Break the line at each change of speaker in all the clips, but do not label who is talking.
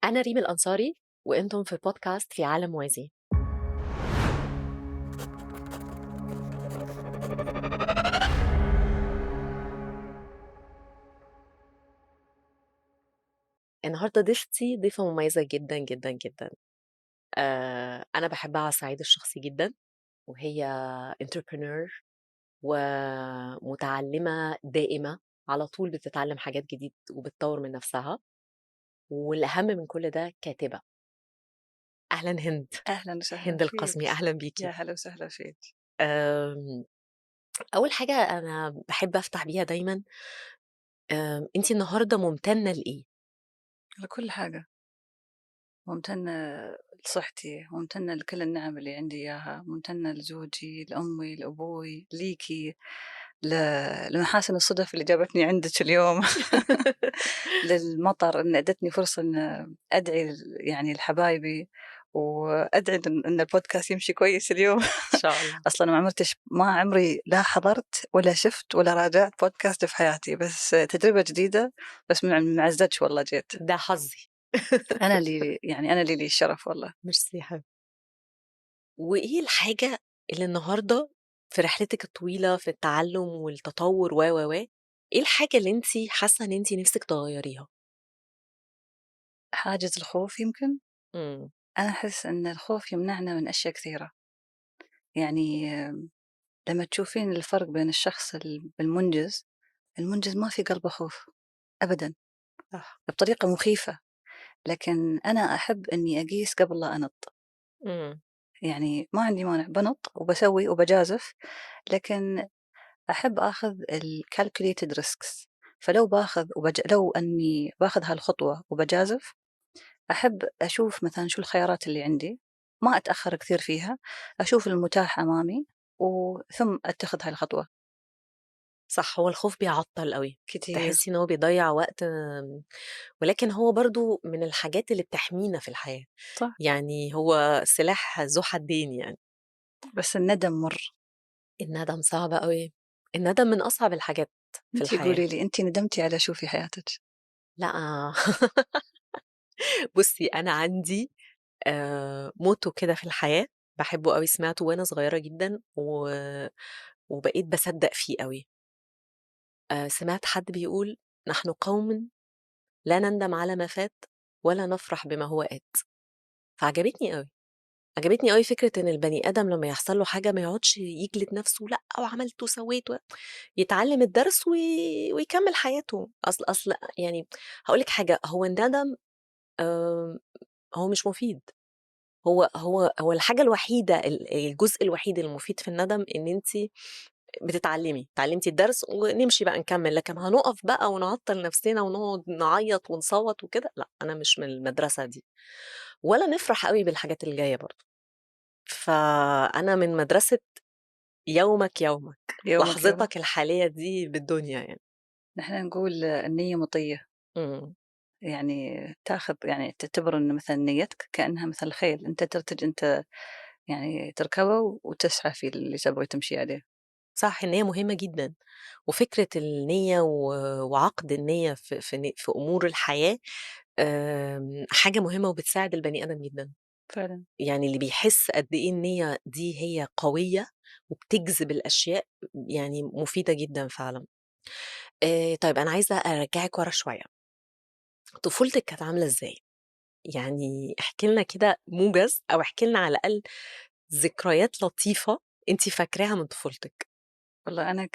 أنا ريم الأنصاري وأنتم في بودكاست في عالم موازي. النهاردة ضيفتي ضيفة مميزة جدا جدا جدا. أنا بحبها على الصعيد الشخصي جدا، وهي entrepreneur ومتعلمة دائمة، على طول بتتعلم حاجات جديد وبتطور من نفسها، والأهم من كل ده كاتبة. أهلا هند.
أهلًا وسهلًا
هند
فيك،
القاسمي، أهلا
يا
بيكي.
هلا وسهلا فيك.
آم، أول حاجة أنا بحب أفتح بيها دايما، أنتي النهاردة ممتنة لإيه؟
على كل حاجة، ممتنة لصحتي، ممتنة لكل النعم اللي عندي إياها، ممتنة لزوجي، لأمي، لأبوي، ليكِ، ل لمحاسن الصدف اللي جابتني عندِك اليوم، للمطر إن أدتني فرصة إن أدعي يعني لحبايبي، وأدعي إن البودكاست يمشي كويس اليوم.
إن شاء الله.
أصلًا ما عمري لا حضرت ولا شُفت ولا راجعت بودكاست في حياتي، بس تجربة جديدة، بس مع الزّج والله جيت.
ده حظي.
أنا اللي لي الشرف والله.
ميرسي يا حبيبتي. وإيه الحاجة اللي النهارده في رحلتِك الطويلة في التعلُّم والتطوُّر إيه الحاجة اللي أنتِ حاسة إن أنتِ نِفْسِك تغيّريها؟
حاجز الخوف يمكن،
إمم.
أنا أحس إن الخوف يمنعنا من أشياء كثيرة، يعني لمّا تشوفين الفرق بين الشخص المُنجز، المُنجز ما في قلبه خوف أبدًا،
صح.
بطريقة مخيفة، لكن أنا أحب إني أقيس قبل لا أنط،
إمم.
يعني ما عندي مانع بانط وباسوي وباجازف، لكن أحب آخذ الcalculated risks، فلو باخذ لو أني باخذ هالخطوة وباجازف، أحب أشوف مثلًا شو الخيارات اللي عندي، ما أتأخر كثير فيها، أشوف المتاح أمامي ثم أتخذ هاي الخطوة.
صح، هو الخوف بيعطّل أوي،
كتير.
تحسّي إن هو بيضيّع وقت، ولكن هو برضه من الحاجات اللي بتحمينا في الحياة،
صح،
يعني هو سلاح ذو حدين يعني.
بس الندم مُر.
الندم صعب أوي، الندم من أصعب الحاجات في
أنتِ
الحياة.
قولي لي أنتِ ندمتِ على شو في حياتِك؟
لأ. بُصّي، أنا عندي motto كده في الحياة باحبه أوي، سمعته وأنا صغيرة جدًا وبقيت باصدّق فيه أوي. سمعت حد بيقول: "نحن قوم لا نندم على ما فات ولا نفرح بما هو آت." فعجبتني أوي، عجبتني أوي فكرة إن البني آدم لمّا يحصل له حاجة ما يقعدش يجلد نفسه، لأ وعملت وسويت يتعلم الدرس ويكمّل حياته. أصل يعني هاقول لِك حاجة، هو الندم آآ هو مش مفيد. هو الحاجة الوحيدة الجزء الوحيد المفيد في الندم إن أنتِ بتتعلمي، اتعلمتِ الدرس ونمشي بقى نكمّل، لكن هنُقف بقى ونعطّل نفسنا ونقعد نعيّط ونصوّت وكده، لأ، أنا مش من المدرسة دي، ولا نفرح أوي بالحاجات اللي جاية برضه. فأنا من مدرسة يومك يومك،
يومِك يومه.
لحظتك الحالية دي بالدنيا يعني.
نحن نقول النية مطية،
إمم.
يعني يعني تعتبر إن مثلًا نيتك كأنها مثل الخيل، أنت يعني تركبه وتسعى في اللي تبغي تمشي عليه.
صح، النيّة مهمة جدًا، وفكرة النيّة وعقد النيّة في أمور الحياة حاجة مهمة وبتساعد البني آدم جدًا.
فعلًا.
يعني اللي بيحس قد إيه النيّة دي هي قوية وبتجذب الأشياء، يعني مفيدة جدًا فعلًا. طيب أنا عايزة أرجّعِك ورا شوية، طفولتِك كانت عاملة إزاي؟ يعني احكي لنا كده موجز أو احكي لنا على الأقل ذكريات لطيفة أنتِ فاكراها من طفولتِك.
والله أنا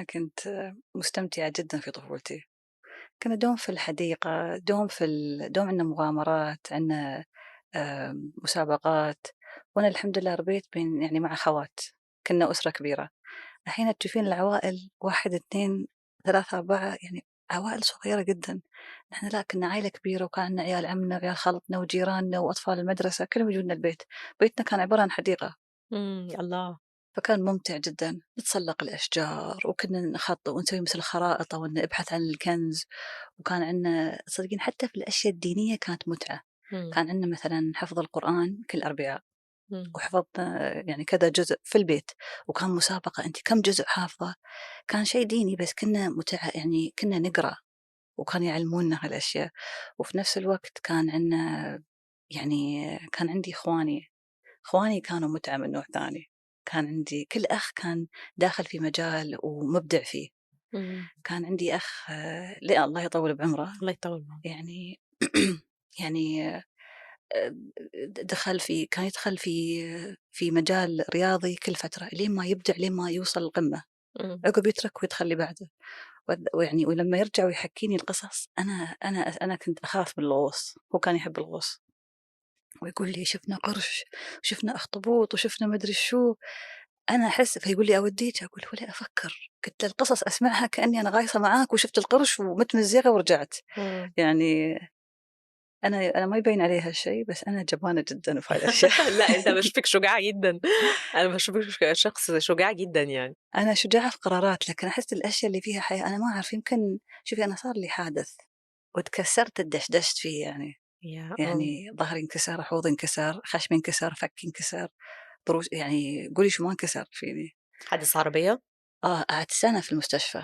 كنت مستمتعة جدًا في طفولتي. كنا دوم في الحديقة، دوم عندنا مغامرات، عندنا مسابقات، وأنا الحمد لله ربيت يعني مع أخوات، كنا أسرة كبيرة. الحين تشوفين العوائل 1، 2، 3، 4 يعني عوائل صغيرة جدًا. نحن لأ كنا عائلة كبيرة وكان عندنا عيال عمنا وعيال خالتنا وجيراننا وأطفال المدرسة كلهم يجون البيت. بيتنا كان عبارة عن حديقة.
الله!
فكان ممتع جدًا، نتسلق الأشجار وكنا نخطط ونسوي مثل خرائط أو نبحث عن الكنز، وكان عندنا تصدقين حتى في الأشياء الدينية كانت متعة،
إمم.
كان عندنا مثلًا حفظ القرآن كل أربعاء،
إمم.
وحفظنا يعني كذا جزء في البيت، وكان مسابقة أنتِ كم جزء حافظة، كان شيء ديني بس كنا يعني كنا نقرأ، وكانوا يعلمونا هالأشياء. وفي نفس الوقت كان عندنا يعني كان عندي إخواني كانوا متعة من نوع ثاني. كان عندي كل أخ كان داخل في مجال ومبدع فيه.
إمم.
كان عندي أخ لأ الله يطول بعمره
الله يطوّل بعمرك.
يعني يعني كان يدخل في مجال رياضي كل فترة لين ما يبدع لين ما يوصل القمة،
إمم.
عقب يترك ويدخل اللي بعده. ويعني ولما يرجع ويحكيني القصص أنا كنت أخاف من الغوص، هو كان يحب الغوص ويقول لي شفنا قرش وشفنا أخطبوط وشفنا مدري شو. أنا أحس فيقول لي أوديك أقول ولا أفكر، قلت له القصص أسمعها كأني أنا غايصة معاك وشفت القرش ومتمزقة ورجعت.
إمم.
يعني أنا ما يبين علي هالشي بس أنا جبانة جدًا في هاي الأشياء.
لأ، أنت باشوفِك شجاعة جدًا، أنا باشوفِك شخص شجاع جدًا يعني.
أنا شجاعة في قرارات، لكن أحس الأشياء اللي فيها حياة أنا ما أعرف يمكن شوفي أنا صار لي حادث واتكسرت اتدشدشت فيه يعني.
آه.
يعني ضهري انكسر، حوضي انكسر، خشمي انكسر، فكي انكسر، يعني قولي شو ما انكسر فيني.
حادث عربية؟
قعدت سنة في المستشفى،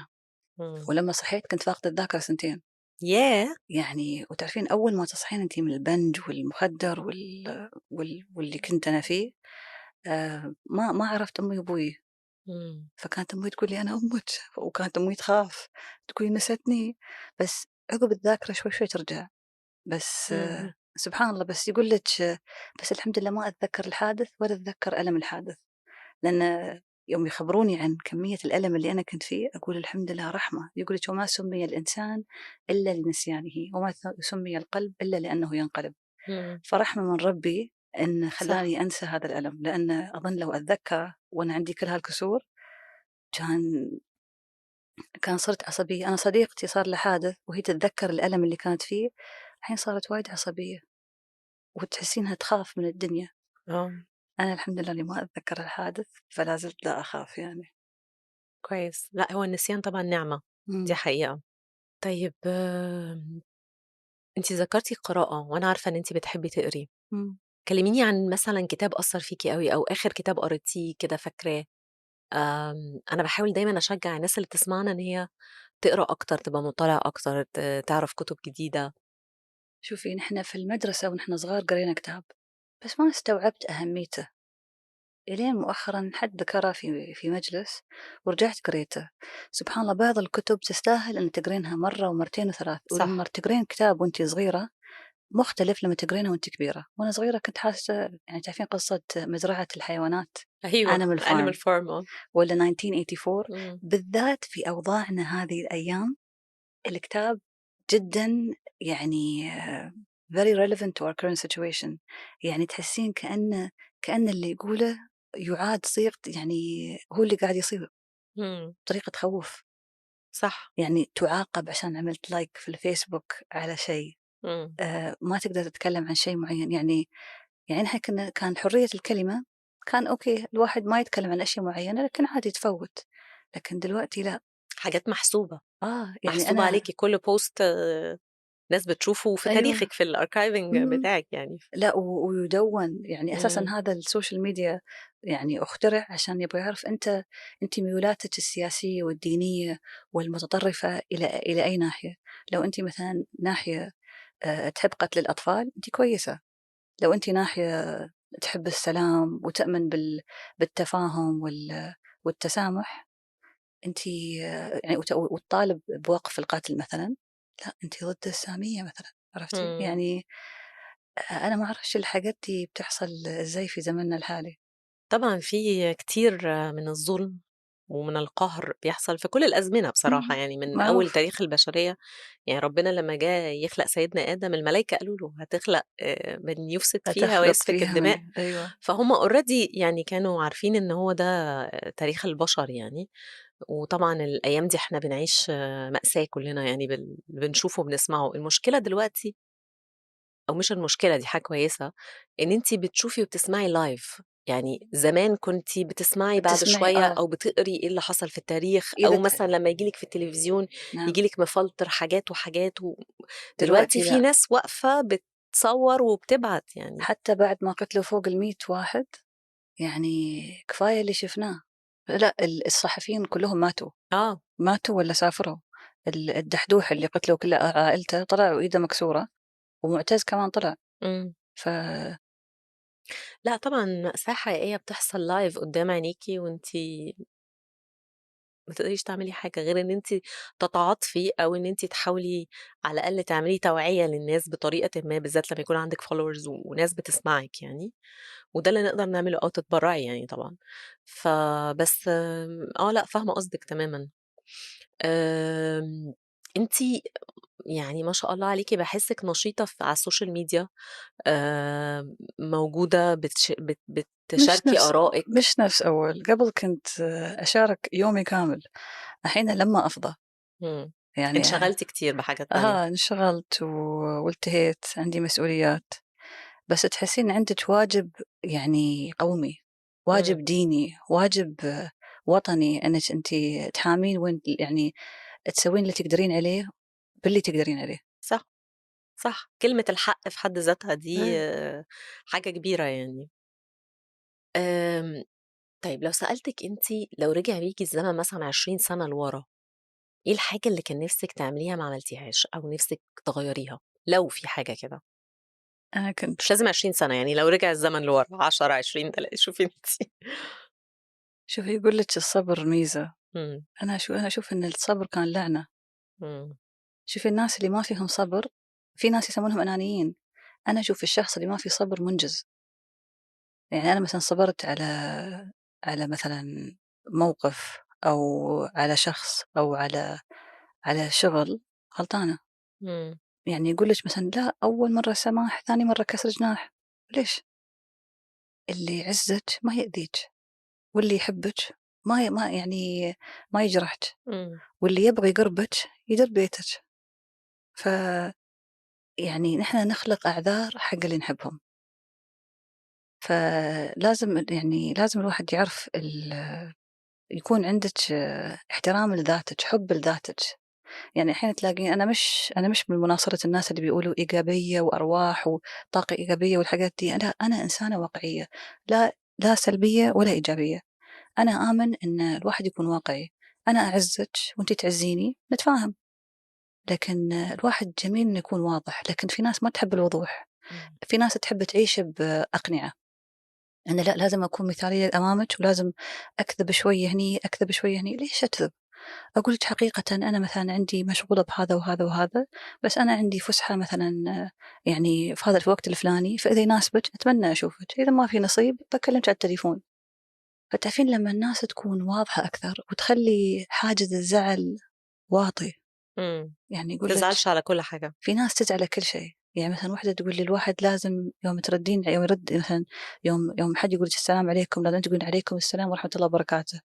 إمم.
ولمّا صحيت كنت فاقدة الذاكرة سنتين.
ياه!
يعني وتعرفين أول ما تصحين أنتِ من البنج والمخدر واللي كنت أنا فيه، ما عرفت أمي وأبوي.
إمم.
فكانت أمي تقول لي: "أنا أمِك." وكانت أمي تخاف، تقول لي: "نستني." بس عقب الذاكرة شوي شوي ترجع. بس
إمم.
سبحان الله بس يقول لِك بس الحمد لله ما أتذكر الحادث ولا أتذكر ألم الحادث، لأن يوم يخبروني عن كمية الألم اللي أنا كنت فيه أقول الحمد لله رحمة. يقول لِك: "وما سُمِّي الإنسان إلا لنسيانه، وما سُمِّي القلب إلا لأنه ينقلب."
إمم.
فرحمة من ربي إن
صح.
خلّاني أنسى هذا الألم، لأن أظن لو أتذكره وأنا عندي كل هالكسور كان صرت عصبية. أنا صديقتي صار لها حادث وهي تتذكر الألم اللي كانت فيه، الحين صارت وايد عصبية وتحسينها تخاف من الدنيا.
آه.
أنا الحمد لله إني ما أتذكر الحادث فلا زلت لا أخاف يعني.
كويس. لأ، هو النسيان طبعًا نعمة، دي
إمم.
حقيقة. طيب أنتِ ذكرتِ القراءة وأنا عارفة إن أنتِ بتحبي تقري،
إمم.
كلميني عن مثلًا كتاب أثّر فيكِ أوي أو آخر كتاب قريتيه كده فاكراه. أنا باحاول دايمًا أشجّع الناس اللي بتسمعنا إن هي تقرا أكتر، تبقى مُطّلعة أكتر، تعرف كُتب جديدة.
شوفي نحن في المدرسة ونحن صغار قرينا كتاب، بس ما استوعبت أهميته، إلين مؤخرًا حد ذكره في مجلس ورجعت قريته. سبحان الله بعض الكتب تستاهل إن تقرينها مرة ومرتين و3 ولمّا
صح.
تقرين كتاب وأنتِ صغيرة مختلف لمّا تقرينه وأنتِ كبيرة. وأنا صغيرة كنت حاسة يعني تعرفين قصة مزرعة الحيوانات
أيوه،
Animal
Animal
Farm
Farm آه.
والّا 1984
إمم.
بالذات في أوضاعنا هذه الأيام الكتاب جدًا يعني very relevant to our current situation. يعني تحسين كأن اللي يقوله يُعاد صيغة يعني هو اللي قاعد يصير
إمم.
بطريقة تخوّف.
صح.
يعني تعاقب عشان عملت لايك في الفيسبوك على شيء،
إمم.
ما تقدر تتكلم عن شيء معين. يعني إحنا كان حرية الكلمة كان أوكي الواحد ما يتكلم عن أشياء معينة لكن عادي تفوّت. لكن دلوقتي لأ.
حاجات محسوبة،
يعني
محسوبة
أنا
عليكِ كل post ناس بتشوفه في
أيوه.
تاريخِك في الarchiving
إمم.
بتاعِك يعني.
لأ ويدوّن، يعني أساسًا
إمم.
هذا السوشيال ميديا يعني اُخترع عشان يبغى يعرف أنتِ ميولاتِك السياسية والدينية والمتطرفة إلى أي ناحية. لو أنتِ مثلًا ناحية تحب قتل الأطفال أنتِ كويسة، لو أنتِ ناحية تحب السلام وتؤمن بالتفاهم والتسامح أنتِ يعني وتطالب بوقف القتل مثلًا، لأ أنتِ ضد السامية مثلًا، عرفتِ؟
إمم.
يعني أنا ما أعرفش الحاجات دي بتحصل إزاي في زمننا الحالي.
طبعًا في كتير من الظلم ومن القهر بيحصل في كل الأزمنة بصراحة،
إمم.
يعني من أول
معروف.
تاريخ البشرية. يعني ربنا لمّا جه يخلق سيدنا آدم الملايكة قالوا له: "هتخلق من يفسد فيها
هتخلق
ويسفك
فيها
الدماء."
أيوه.
فهُم already يعني كانوا عارفين إن هو ده تاريخ البشر يعني. وطبعًا الأيام دي إحنا بنعيش مأساة كلنا يعني بنشوفه وبنسمعه. المشكلة دلوقتي أو مش المشكلة دي حاجة كويسة، إن أنتِ بتشوفي وبتسمعي live. يعني زمان كنتِ بتسمعي بعد
بتسمعي
شوية أو بتقري إيه اللي حصل في التاريخ،
إذا
أو مثلًا لمّا ييجي لِك في التلفزيون
نعم.
ييجي لِك مفلتر حاجات وحاجات دلوقتي
دلوقتي
في
لأ،
ناس واقفة بتصوّر وبتبعت يعني.
حتى بعد ما قتلوا فوق ال100 واحد يعني كفاية اللي شفناه. لأ الصحفيين كلّهم ماتوا،
آه.
ماتوا والّا سافروا. الدحدوح اللي قتلوا كل عائلته طلع وإيده مكسورة، ومعتز كمان طلع.
إمم.
ف
لأ طبعًا مأساة حقيقية بتحصل live قدّام عينيكِ وأنتِ ما تقدريش تعملي حاجة غير إن أنتِ تتعاطفي أو إن أنتِ تحاولي على الأقل تعملي توعية للناس بطريقةٍ ما، بالذات لمّا يكون عندِك followers وناس بتسمعِك يعني، وده اللي نقدر نعمله أو تتبرّعي يعني طبعًا. فبس لأ فاهمة قصدِك تمامًا. أنتِ يعني ما شاء الله عليكِ باحسِّك نشيطة على السوشيال ميديا، موجودة
مش
بتشاركي
نفس
آرائِك.
مش نفس أول، قبل كنت أشارك يومي كامل، الحين لمّا أفضى،
إمم.
يعني
انشغلتِ كتير بحاجات تانية.
انشغلت والتهيت، عندي مسؤوليات، بس تحسين عندِك واجب يعني قومي،
إمم.
واجب ديني، واجب وطني إنِك أنتِ تحامين يعني تسوين اللي تقدرين عليه باللي تقدرين عليه.
صح. صح، كلمة الحق في حد ذاتها دي
إيه.
حاجة كبيرة يعني. آمم، طيب لو سألتِك أنتِ لو رجع بيكِ الزمن مثلًا 20 سَنة لورا، إيه الحاجة اللي كان نِفْسِك تعمليها ما عملتيهاش أو نِفْسِك تغيّريها؟ لو في حاجة كده،
أنا كنت
مش لازم 20 سَنة، يعني لو رجع الزمن لورا 10، 20 شوفي أنتِ.
شوفي يقول لِك الصبر ميزة،
إمم.
أنا أشوف إن الصبر كان لعنة.
إمم.
شوفي الناس اللي ما فيهم صبر، في ناس يسمونهم أنانيين، أنا أشوف الشخص اللي ما فيه صبر منجز. يعني أنا مثلًا صبرت على مثلًا موقف أو على شخص أو على شغل، غلطانة.
إمم.
يعني يقول لِك مثلًا لأ أول مرة سماح، ثاني مرة كسر جناح، ليش؟ اللي يعزِّك ما يأذيك، واللي يحبِّك ما يعني ما يجرحك،
إمم.
واللي يبغى يقربِك يدير بيتِك. ف يعني نحن نخلق أعذار حق اللي نحبهم، فلازم يعني لازم الواحد يعرف يكون عندِك احترام لذاتِك، حُب لذاتِك. يعني الحين تلاقين أنا مش من مناصرة الناس اللي بيقولوا إيجابية وأرواح وطاقة إيجابية والحاجات دي، لأ أنا إنسانة واقعية، لا سلبية ولا إيجابية. أنا آمن إن الواحد يكون واقعي، أنا أعزِّك وأنتِ تعزّيني، نتفاهم، لكن الواحد جميل إنه يكون واضح، لكن في ناس ما تحب الوضوح،
إمم.
في ناس تحب تعيش بأقنعة. أنا لأ لازم أكون مثالية أمامِك ولازم أكذب شوية هني، أكذب شوية هني، ليش أكذب؟ أقول لِك حقيقةً أنا مثلًا عندي مشغولة بهذا وهذا وهذا، بس أنا عندي فُسحة مثلًا يعني في الوقت الفلاني، فإذا يناسبِك أتمنى أشوفِك، إذا ما في نصيب باكلمِك على التليفون. فتعرفين لمّا الناس تكون واضحة أكثر وتخلّي حاجز الزعل واطي،
إمم.
يعني يقول لِك
تزعلش على كل حاجة.
في ناس تزعل على كل شيء، يعني مثلًا واحدة تقول لي الواحد لازم يوم يرد مثلًا يوم حد يقول لِك السلام عليكم لازم تقولين عليكم السلام ورحمة الله وبركاته.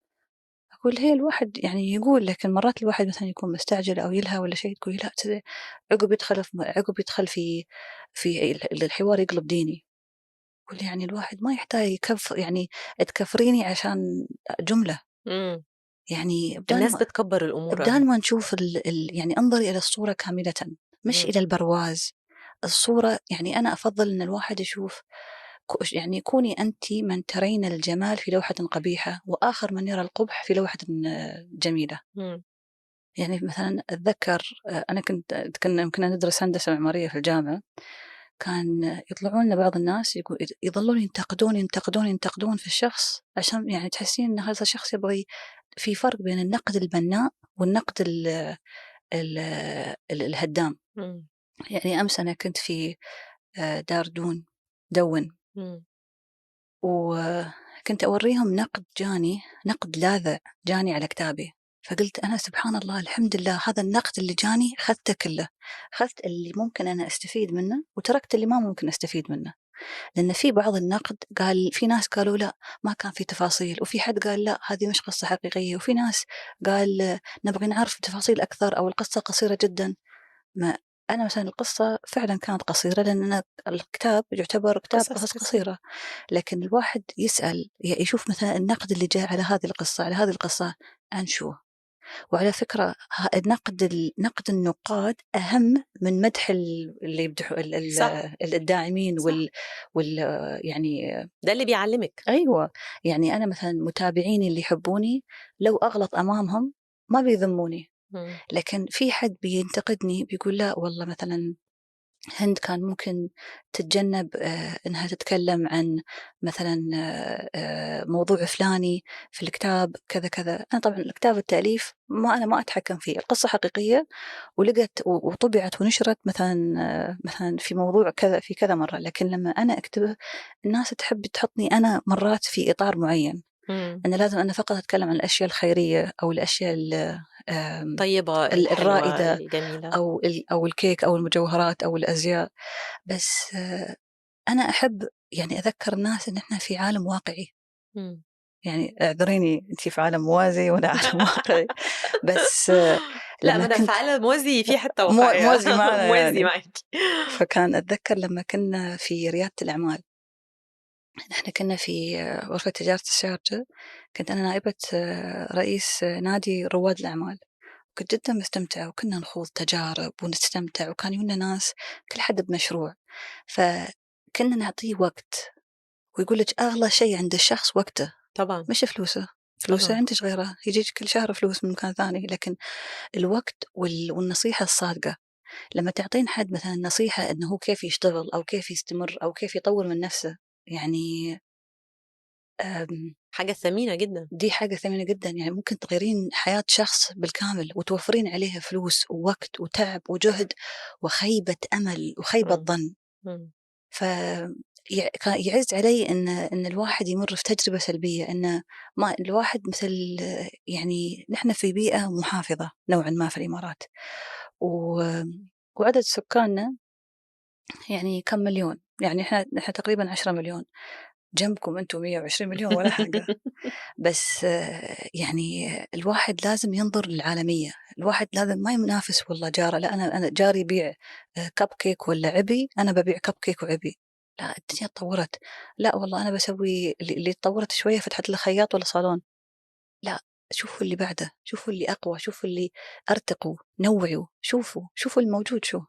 أقول هي الواحد يعني يقول، لكن مرات الواحد مثلًا يكون مستعجل أو يلهى والّا شيء تقولي لأ عقب يدخل في الحوار يقلب ديني. أقول يعني الواحد ما يحتاج يعني تكفريني عشان جملة،
إمم.
يعني
الناس بتكبّر الأمور
بدال
أوي.
ما نشوف يعني انظري إلى الصورة كاملةً، مش
إمم.
إلى البرواز. الصورة يعني أنا أفضّل إن الواحد يشوف يعني كوني أنتِ من ترين الجمال في لوحة قبيحة، وآخر من يرى القبح في لوحة جميلة.
إمم.
يعني مثلًا أتذكر أنا كنا ندرس هندسة معمارية في الجامعة، كان يطلعون لنا بعض الناس يظلون ينتقدون، ينتقدون، ينتقدون في الشخص عشان يعني تحسين إن هذا الشخص في فرق بين النقد البناء والنقد ال الهدام.
إمم.
يعني أمس أنا كنت في دار دَوّن،
إمم.
وكنت أوريهم نقد لاذع جاني على كتابي، فقلت أنا سبحان الله الحمد لله هذا النقد اللي جاني خذته كله، أخذت اللي ممكن أنا أستفيد منه وتركت اللي ما ممكن أستفيد منه. لأن في بعض النقد في ناس قالوا لأ ما كان في تفاصيل، وفي حد قال لأ هذه مش قصة حقيقية، وفي ناس قال نبغى نعرف تفاصيل أكثر أو القصة قصيرة جدًا. ما أنا مثلًا القصة فعلًا كانت قصيرة لأن الكتاب يعتبر كتاب
قصص
قصص
قصيرة.
قصيرة، لكن الواحد يسأل يشوف مثلًا النقد اللي جاء على هذه القصة، عن شو؟ وعلى فكرة نقد النقاد أهم من مدح اللي يمدحوا
صح.
الداعمين
صح.
وال يعني
ده اللي بيعلّمِك.
أيوه، يعني أنا مثلًا متابعيني اللي يحبوني لو أغلط أمامهم ما بيذموني،
إمم.
لكن في حد بينتقدني بيقول لأ والله مثلًا هند كان ممكن تتجنب إنها تتكلم عن مثلًا موضوع فلاني في الكتاب كذا، كذا. أنا طبعًا الكتاب والتأليف أنا ما أتحكم فيه، القصة حقيقية ولقت وطُبعت ونُشرت مثلًا مثلًا في موضوع كذا في كذا مرة، لكن لمّا أنا أكتبه الناس تحب تحطني أنا مرات في إطار معين،
إمم.
أنا لازم أنا فقط أتكلم عن الأشياء الخيرية أو الأشياء
طيبة، الحلوة،
الرائدة
الجميلة.
أو الكيك أو المجوهرات أو الأزياء، بس أنا أحب يعني أذكّر الناس إن إحنا في عالم واقعي،
إمم.
يعني اعذريني أنتِ في عالم موازي وأنا عالم واقعي، بس
لأ، ما
لمّا
أنا في
كنت
عالم موازي فيه حتّة واقعية.
موازي معنا
موازي
يعني،
معاكِ.
فكان أتذكّر لمّا كنا في ريادة الأعمال، إحنا كنا في غرفة تجارة الشارجة، كنت أنا نائبة رئيس نادي رواد الأعمال. كنت جدًا مستمتعة وكنا نخوض تجارب ونستمتع وكان يجونا ناس كل حد بمشروع، فكنا نعطيه وقت ويقول لِك أغلى شيء عند الشخص وقته
طبعًا.
مش فلوسه، فلوسه
طبعًا.
عندِك غيره يجيك كل شهر فلوس من مكان ثاني، لكن الوقت والنصيحة الصادقة، لمّا تعطين حد مثلًا نصيحة إنه هو كيف يشتغل أو كيف يستمر أو كيف يطوّر من نفسه، يعني آمم
حاجة ثمينة جدًا.
دي حاجة ثمينة جدًا، يعني ممكن تغيرين حياة شخص بالكامل وتوفّرين عليها فلوس ووقت وتعب وجهد وخيبة أمل وخيبة
إمم.
ظن،
إمم.
ف يعِز علي إن الواحد يمُر في تجربة سلبية، إن ما الواحد مثل يعني نحن في بيئة محافظة نوعًا ما في الإمارات، و وعدد سكاننا يعني كم مليون، يعني إحنا تقريبًا 10,000,000 جنبكم أنتم 120,000,000 ولا حاجة. بس يعني الواحد لازم ينظر للعالمية، الواحد لازم ما ينافس والله جاره، لأ أنا جاري يبيع كب كيك والّا عِبي، أنا بابيع كب كيك وعِبي، لأ الدنيا اتطوّرت، لأ والله أنا باسوي اللي اتطوّرت شوية فتحت لي خياط والّا صالون، لأ شوفوا اللي بعده، شوفوا اللي أقوى، شوفوا اللي أرتقوا، نوّعوا، شوفوا الموجود شو.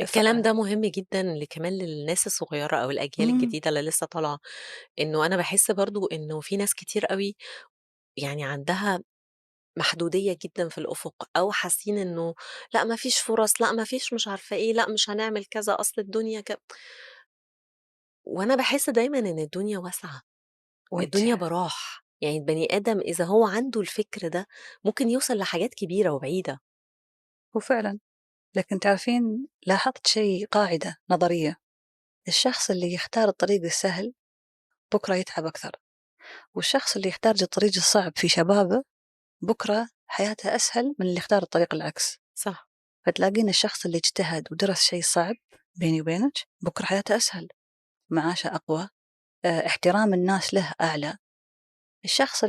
ف
الكلام ده مهم جدًا كمان للناس الصغيّرة أو الأجيال
إمم،
الجديدة اللي لسه طالعة، إنه أنا باحس برضه إنه في ناس كتير أوي يعني عندها محدودية جدًا في الأفق، أو حاسين إنه لأ ما فيش فرص، لأ ما فيش مش عارفة إيه، لأ مش هنعمل كذا، أصل الدنيا وأنا باحس دايمًا إن الدنيا واسعة،
وأنتِ
الدنيا براح، يعني البني آدم إذا هو عنده الفكر ده ممكن يوصل لحاجات كبيرة وبعيدة.
وفعلًا، لكن تعرفين لاحظت شيء قاعدة نظرية، الشخص اللي يختار الطريق السهل بكرة يتعب أكثر. والشخص اللي يختار الطريق الصعب في شبابه بكرة حياته أسهل من اللي اختار الطريق العكس،
صح.
فتلاقين الشخص اللي اجتهد ودرس شيء صعب بيني وبينك بكرة حياته أسهل، معاشه أقوى، احترام الناس له أعلى. الشخص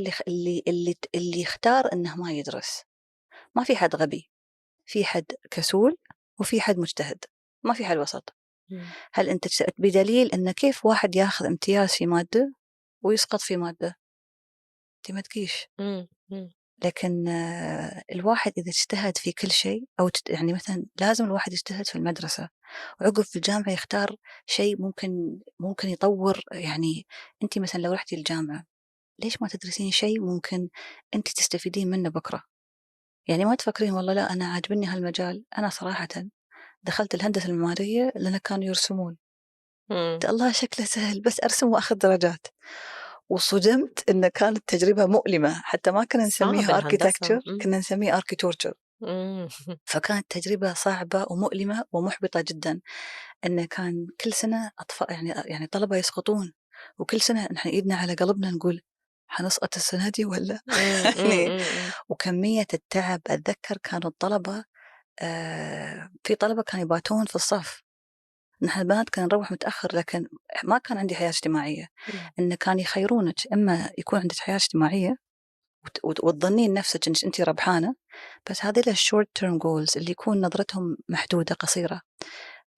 اللي يختار إنه ما يدرس، ما في حد غبي، في حد كسول وفي حد مجتهد، ما في حل وسط.
إمم.
هل أنت بدليل إن كيف واحد ياخذ امتياز في مادة ويسقط في مادة؟ أنتِ ما تجيش.
إمم. إمم.
لكن الواحد إذا اجتهد في كل شيء أو يعني مثلًا لازم الواحد يجتهد في المدرسة، وعقب في الجامعة يختار شيء ممكن يطوّر يعني أنتِ مثلًا لو رحتِ الجامعة، ليش ما تدرسين شيء ممكن أنتِ تستفيدين منه بكرة؟ يعني ما تفكرين والله لأ أنا عاجبني هالمجال، أنا صراحةً دخلت الهندسة المعمارية لأن كانوا يرسمون،
إمم.
قُلت الله شكله سهل بس أرسم وآخذ درجات. وصُدمت إن كانت تجربة مؤلمة، حتى ما كنا
صعب
نسميها
الهندسة.
architecture كنا نسميه architorture.
إمم.
فكانت تجربة صعبة ومؤلمة ومُحبطة جدًا، إن كان كل سنة يعني طلبة يسقطون، وكل سنة نحن إيدنا على قلبنا نقول حنسقط السنة دي والّا
إمم. إمم.
يعني
إمم. إمم.
وكمية التعب أتذكر كانوا الطلبة في طلبة كانوا يباتون في الصف، نحن البنات كنا نروّح متأخر لكن ما كان عندي حياة اجتماعية،
إمم.
إن كان يخيرونِك إما يكون عندِك حياة اجتماعية وتظنين نفسِك إنِك أنتِ ربحانة، بس هذيل الshort term goals اللي يكون نظرتهم محدودة قصيرة.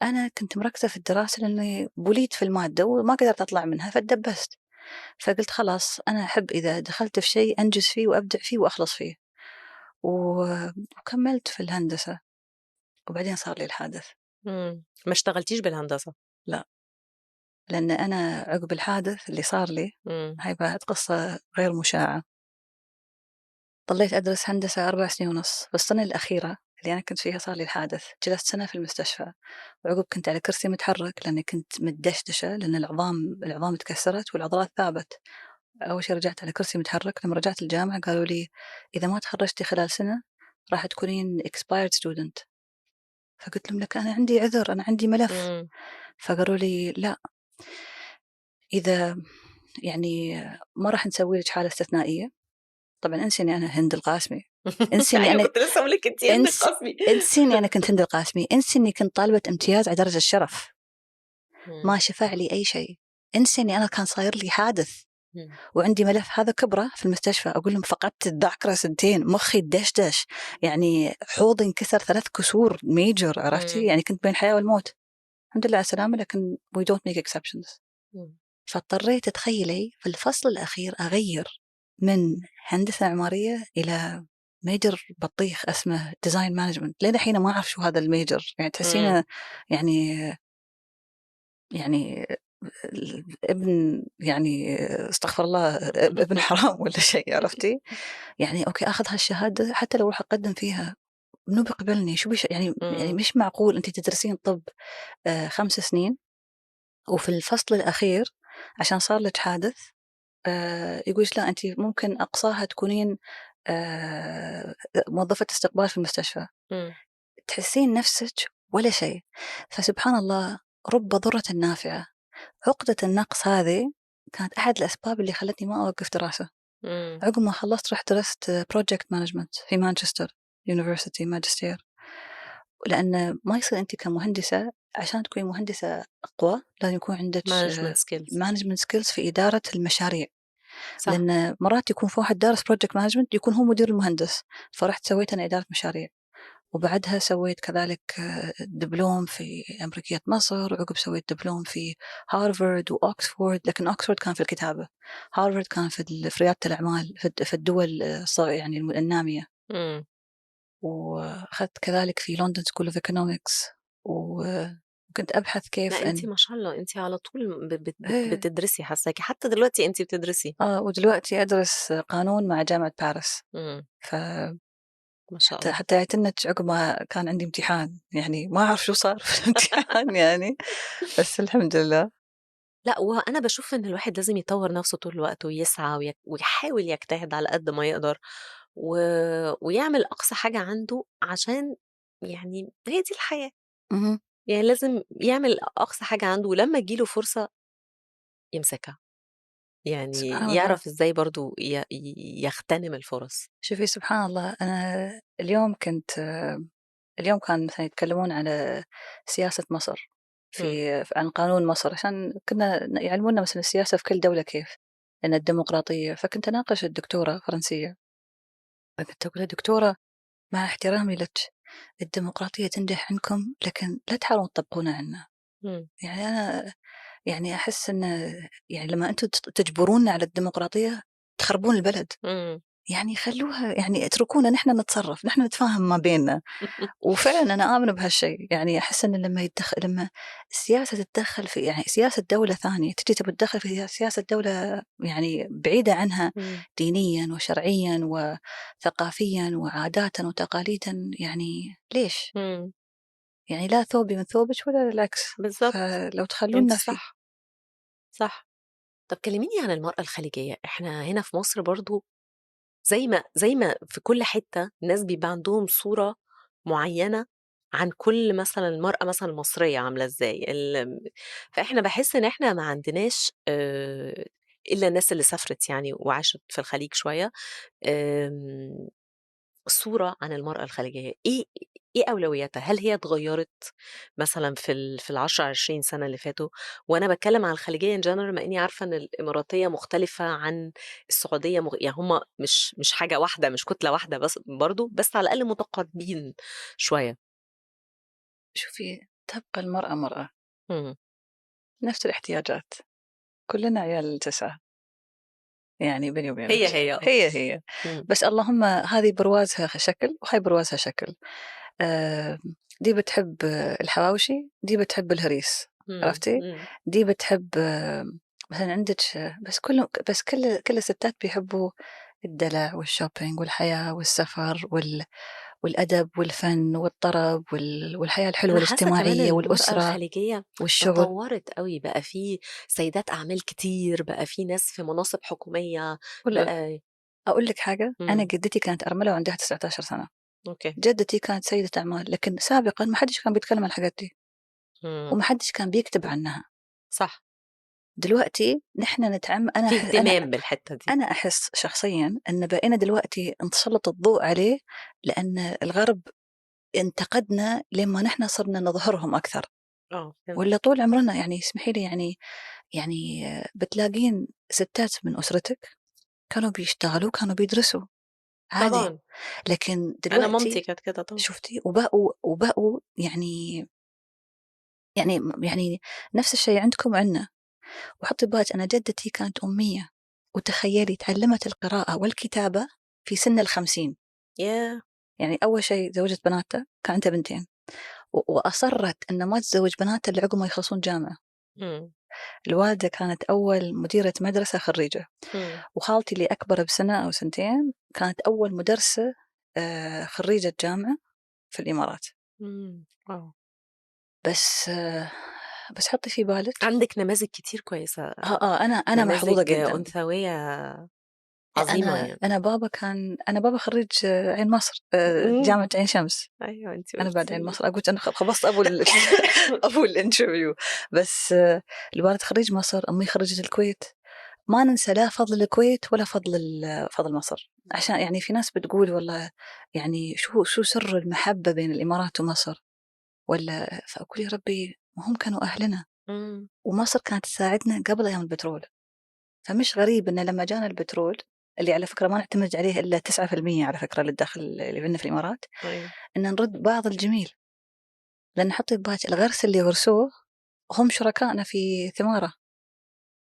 أنا كنت مركزة في الدراسة لإني بُليت في المادة وما قدرت أطلع منها فاتدبست، فقُلت خلاص أنا أحب إذا دخلت في شيء أنجز فيه وأبدع فيه وأخلص فيه، و وكملت في الهندسة، وبعدين صار لي الحادث.
إمم. ما اشتغلتيش بالهندسة.
لأ، لأن أنا عقب الحادث اللي صار لي
إمم.
هاي بعد قصة غير مشاعة. ضليت أدرس هندسة 4 سنين ونص. بالسنة الأخيرة اللي أنا كنت فيها صار لي الحادث، جلست سنة في المستشفى، وعقب كنت على كرسي متحرك لأني كنت متدشدشة، لأن العظام تكسرت والعضلات ثابت. أول شي رجعت على كرسي متحرك. لما رجعت الجامعة قالوا لي إذا ما تخرجتي خلال سنة راح تكونين expired student. فقلت لهم لك أنا عندي عذر، أنا عندي ملف.
إمم.
فقالوا لي لا، إذا يعني ما راح نسوي لك حالة استثنائية. طبعا انسي اني انا هند القاسمي، انسي اني
أيوه
انا
كنت لسه هاقول لِك أنتِ هند
انسي
القاسمي.
انسي اني انا كنت هند القاسمي، انسي اني كنت طالبة امتياز على درجة الشرف، ما
إمم.
شفع لي اي شيء. انسي اني انا كان صاير لي حادث
إمم.
وعندي ملف هذا كبره في المستشفى. اقول لهم فقدت الذاكره سنتين، مخي دشدش، يعني حوضي انكسر 3 كسور ميجر، عرفتي؟
إمم.
يعني كنت بين الحياه والموت. الحمد لله على السلامه، لكن we don't make exceptions.
إمم.
فاضطريت تخيلي في الفصل الاخير اغير من هندسه معماريه الى ميجر بطيخ اسمه ديزاين مانجمنت. لين الحين ما اعرف شو هذا الميجر، يعني
إمم.
تحسينه يعني يعني ابن يعني استغفر الله ابن حرام ولا شيء، عرفتي؟ يعني اوكي اخذ هالشهاده حتى لو راح اقدم فيها منو بيقبلني؟ شو يعني
إمم.
مش معقول انت تدرسين طب 5 سنين وفي الفصل الاخير عشان صار لك حادث يقول لا انت ممكن اقصاها تكونين موظفه استقبال في المستشفى.
إمم.
تحسين نفسك ولا شيء. فسبحان الله، رب ضرة نافعة. عقدة النقص هذه كانت أحد الأسباب اللي خلتني ما أوقف دراسة.
إمم.
عقب ما خلصت رحت درست بروجكت مانجمنت في مانشستر يونيفرسيتي ماجستير. لأن ما يصير أنت كمهندسة عشان تكوني مهندسة أقوى لازم يكون عندك
management skills.
مانجمنت سكيلز في إدارة المشاريع.
صح.
لأن مرات يكون في واحد دارس بروجكت مانجمنت يكون هو مدير المهندس. فرحت سويت أنا إدارة مشاريع، وبعدها سويت كذلك دبلوم في أمريكية مصر، وعقب سويت دبلوم في هارفارد وأكسفورد. لكن أكسفورد كان في الكتابة، هارفارد كان في ريادة الأعمال في الدول يعني النامية.
إمم.
وأخذت كذلك في لندن سكول اوف ايكونومكس، وكنت أبحث
لأ
كيف
أنتِ
أن
ما شاء الله أنتِ على طول
إيه
بتدرسي حاساكِ، حتى دلوقتي أنتِ بتدرسي.
ودلوقتي أدرس قانون مع جامعة باريس.
إمم.
فحتى
ما شاء الله.
حتى اعتنت عقب ما كان عندي امتحان، يعني ما أعرف شو صار في الامتحان يعني، بس الحمد لله.
لأ، وأنا باشوف إن الواحد لازم يطوّر نَفْسه طول الوقت ويسعى ويحاول يجتهد على قد ما يقدر و ويعمل أقصى حاجة عنده عشان يعني هي دي الحياة.
اهم.
يعني لازم يعمل أقصى حاجة عنده ولمّا تيجي له فرصة يمسكها. يعني
سبحان الله.
يعرف إزاي برضه يغتنم الفرص.
شوفي سبحان الله، أنا اليوم كان مثلًا يتكلمون على سياسة مصر
إمم.
عن قانون مصر، عشان كنا يعلمونا مثلًا السياسة في كل دولة كيف، إن الديمقراطية. فكنت أناقش الدكتورة فرنسية، فكنت أقول لها: دكتورة مع احترامي لك، الديمقراطية تنجح عندكم لكن لا تحاولون تطبقونها عندنا.
إمم.
يعني أنا يعني أحس إن يعني لما أنتم تجبروننا على الديمقراطية تخربون البلد.
إمم.
يعني خلوها، يعني اتركونا نحن نتصرف، نحن نتفاهم ما بيننا. وفعلًا أنا آمن بهالشيء. يعني أحس إن لمّا السياسة تتدخّل في يعني سياسة دولة ثانية تيجي تبي تتدخّل في سياسة دولة يعني بعيدة عنها
إمم.
دينيًا وشرعيًا وثقافيًا وعاداتًا وتقاليدًا، يعني ليش؟
إمم.
يعني لا ثوبي من ثوبِك ولا العكس.
بالضبط.
فلو
أنتِ
تخلّونا في
صح. صح. طَب كلميني عن المرأة الخليجية، إحنا هنا في مصر برضه زي ما في كل حتة الناس بيبقى عندهم صورة معيّنة عن كل مثلًا المرأة مثلًا المصرية عاملة إزاي، فإحنا باحس إن إحنا ما عندناش إلا الناس اللي سافرت يعني وعاشت في الخليج شوية، آمم صورة عن المرأة الخليجية، إيه أولوياتها؟ هل هي اتغيّرت مثلًا في ال10، 20 سَنة اللي فاتوا؟ وأنا باتكلّم عن الخليجية in general مع إنّي عارفة إن الإماراتية مختلفة عن السعودية يعني هم مش حاجة واحدة، مش كُتلة واحدة بس برضه، بس على الأقل متقاربين شوية.
شوفي تبقى المرأة مرأة،
إمم.
نفس الاحتياجات، كلنا عيال تسعة. يعني بيني وبينِك،
هي آه.
هي،
إمم.
بس اللهم هذه بروازها شكل وهاي بروازها شكل. آآ دي بتحب الحواوشي، دي بتحب الهريس،
إمم.
عرفتِ؟
إمم.
دي بتحب مثلًا عندِك بس كل الستات بيحبوا الدلع والshopping والحياة والسفر والأدب والفن والطرب والحياة الحلوة
أنا حاسة كمان
الاجتماعية
المرأة
والأسرة
الخليجية
والشغل.
تطوّرت أوي، بقى في سيدات أعمال كتير، بقى في ناس في مناصب حكومية،
وال
بقى
أقول لك حاجة، أنا
إمم،
جدتي كانت أرملة وعندها 19 سنة،
أوكي،
جدتي كانت سيدة أعمال، لكن سابقًا ما حدش كان بيتكلم عن الحاجات دي،
إمم،
وما حدش كان بيكتب عنها.
صح،
دلوقتي نحن
في اهتمام بالحتّة دي،
أنا أحس شخصيًا إن بقينا دلوقتي نتسلط الضوء عليه، لأن الغرب انتقدنا لين ما نحن صرنا نظهرهم أكثر، والّا
فهمتِك،
طول عمرنا يعني اسمحي لي يعني بتلاقين ستات من أسرتِك كانوا بيشتغلوا، كانوا بيدرسوا عادي،
طبعًا،
لكن
أنا مامتي
دلوقتي
كانت كده طبعًا،
شُفتِ وبقوا يعني نفس الشيء عندكم وعندنا. وحطي ببالِك أنا جدتي كانت أمية، وتخيلي اتعلمت القراءة والكتابة في سن ال50.
ياه!
يعني أول شيء زوجت بناتها كان عندها بنتين، وأصرّت إن ما تزوّج بناتها إلا عقب ما يخلصون جامعة.
إمم،
الوالدة كانت أول مديرة مدرسة خرّيجة،
إمم،
وخالتي اللي أكبر بسنة أو سنتين كانت أول مدرسة خرّيجة جامعة في الإمارات.
إمم، آه،
بس بس حطّي في بالِك
عندِك نماذج كتير كويسة،
أنا محظوظة
نماذج
جدًا.
أنثوية عظيمة يعني،
أنا بابا خرّيج عين مصر،
إمم،
جامعة عين شمس.
أيوه أنتِ
أنا
قُلتِ
بعد عين
لي،
مصر أنا خلصت أبو أبو الinterview. بس الوالد خريج مصر، أمي خريجة الكويت. ما ننسى لا فضل الكويت ولا فضل مصر، عشان يعني في ناس بتقول والله يعني شو سر المحبة بين الإمارات ومصر، فأقول يا ربي ما هم كانوا أهلنا،
إمم،
ومصر كانت تساعدنا قبل أيام البترول. فمش غريب إن لمّا جانا البترول اللي على فكرة ما نعتمد عليه إلا 9% على فكرة للدخل اللي عندنا في الإمارات،
أيوه.
إن نرد بعض الجميل، لأن حطي ببالِك الغرس اللي غرسوه هم شركائنا في ثماره.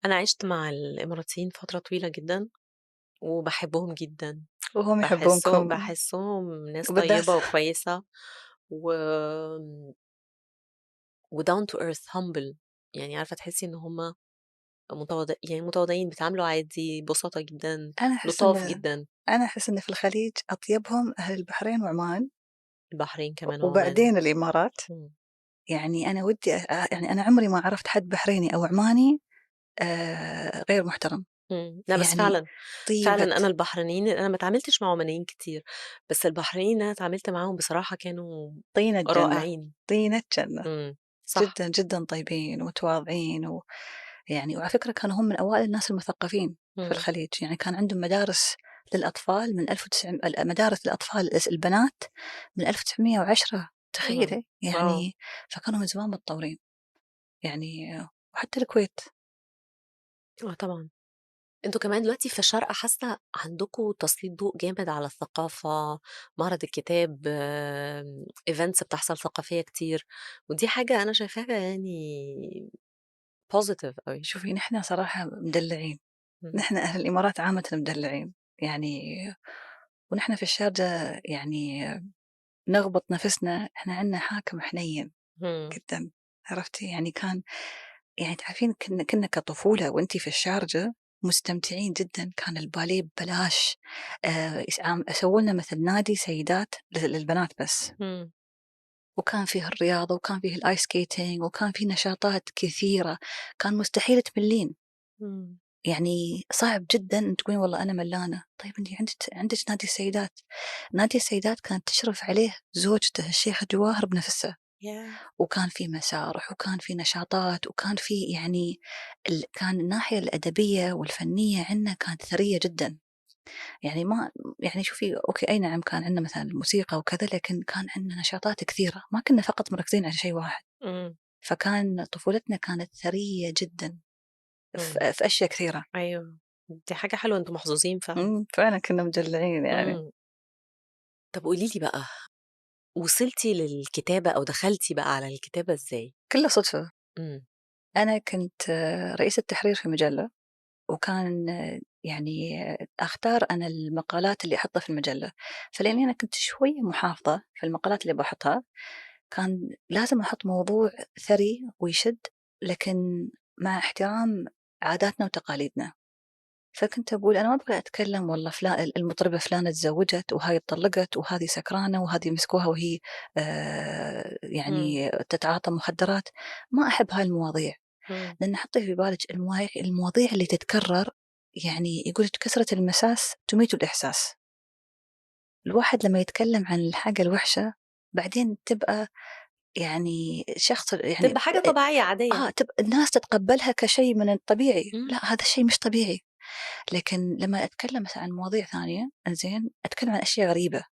أنا عِشت مع الإماراتيين فترة طويلة جدًا، وباحبهم جدًا،
وهم يحبونكم
باحسّهم ناس
وبالذات
طيبة وكويسة و وdown to earth humble يعني عارفة تحسّي إن هُم يعني متواضعين، بيتعاملوا عادي، بسطا جدًا،
أنا أحس
لطاف
إن
جدًا،
أنا أحس إن في الخليج أطيبهم أهل البحرين وعمان،
البحرين كمان وعمان،
وبعدين الإمارات.
إمم،
يعني أنا ودي يعني أنا عمري ما عرفت حد بحريني أو عماني غير محترم.
إمم، لأ بس
يعني
فعلًا،
طيبة
فعلًا أنا البحرينيين أنا ما اتعاملتش مع عمانيين كتير، بس البحرينيين اللي أنا اتعاملت معاهم بصراحة كانوا
طينة جنة،
رائعين،
طينة جنة.
صح،
جدًا، جدًا طيبين ومتواضعين يعني وعلى فكرة كانوا هم من أوائل الناس المثقفين في
إمم،
الخليج، يعني كان عندهم مدارس للأطفال من 1900 مدارس للأطفال البنات من 1910
إمم،
تخيلي!
آه.
يعني فكانوا من زمان متطورين، يعني وحتى الكويت.
آه طبعًا. أنتم كمان دلوقتي في الشرق حاسة عندكم تسليط ضوء جامد على الثقافة، معرض الكتاب، events بتحصل ثقافية كتير، ودي حاجة أنا شايفاها يعني positive أوي.
شوفي نحن صراحة مدلعين،
إمم،
نحن أهل الإمارات عامةً مدلعين، يعني ونحن في الشارجة يعني نغبط نفسنا، إحنا عندنا حاكم حنين
إمم،
جدًا، عرفتِ؟ يعني تعرفين كنا كطفولة وأنتِ في الشارجة مستمتعين جدًا، كان الباليه ببلاش، سووا لنا مثل نادي سيدات للبنات بس،
إمم،
وكان فيه الرياضة وكان فيه الice skating وكان فيه نشاطات كثيرة، كان مستحيل تملّين.
إمم،
يعني صعب جدًا إن تقولين والله أنا ملّانة، طيب أنتِ عندِك نادي السيدات، نادي السيدات كانت تشرف عليه زوجته الشيخة جواهر بنفسها.
ياه!
وكان في مسارح وكان في نشاطات وكان في يعني كان الناحية الأدبية والفنية عندنا كانت ثرية جدًا، يعني ما يعني شوفي أوكي أي نعم كان عندنا مثلًا الموسيقى وكذا، لكن كان عندنا نشاطات كثيرة، ما كنا فقط مركزين على شيء واحد،
إمم،
فكان طفولتنا كانت ثرية جدًا
إمم،
في أشياء كثيرة.
أيوه، دي حاجة حلوة أنتم محظوظين فعلًا.
فعلًا كنا مدلعين يعني.
إمم، طب قولي لي بقى، وصلتِ للكتابة أو دخلتِ بقى على الكتابة إزاي؟
كلّه صدفة.
إمم،
أنا كنت رئيسة تحرير في مجلة، وكان يعني أختار أنا المقالات اللي أحطها في المجلة، فلأني أنا كنت شوية محافظة في المقالات اللي باحطها، كان لازم أحط موضوع ثري ويشد، لكن مع احترام عاداتنا وتقاليدنا. فكنت أقول أنا ما أبغى أتكلم والله المطربة فلانة تزوجت وهاي اتطلقت وهذه سكرانة وهذه مسكوها وهي
إمم،
يعني تتعاطى مخدرات، ما أحب هاي المواضيع،
إمم،
لأن حطي في بالِك المواضيع اللي تتكرر يعني يقول لِك كثرة المساس تميت الإحساس. الواحد لمّا يتكلم عن الحاجة الوحشة بعدين تبقى يعني شخص يعني
تبقى حاجة طبيعية عادية.
الناس تتقبلها كشيء من الطبيعي،
إمم،
لأ هذا الشيء مش طبيعي. لكن لمّا أتكلم مثلًا عن مواضيع ثانية إنزين، أتكلم عن أشياء غريبة،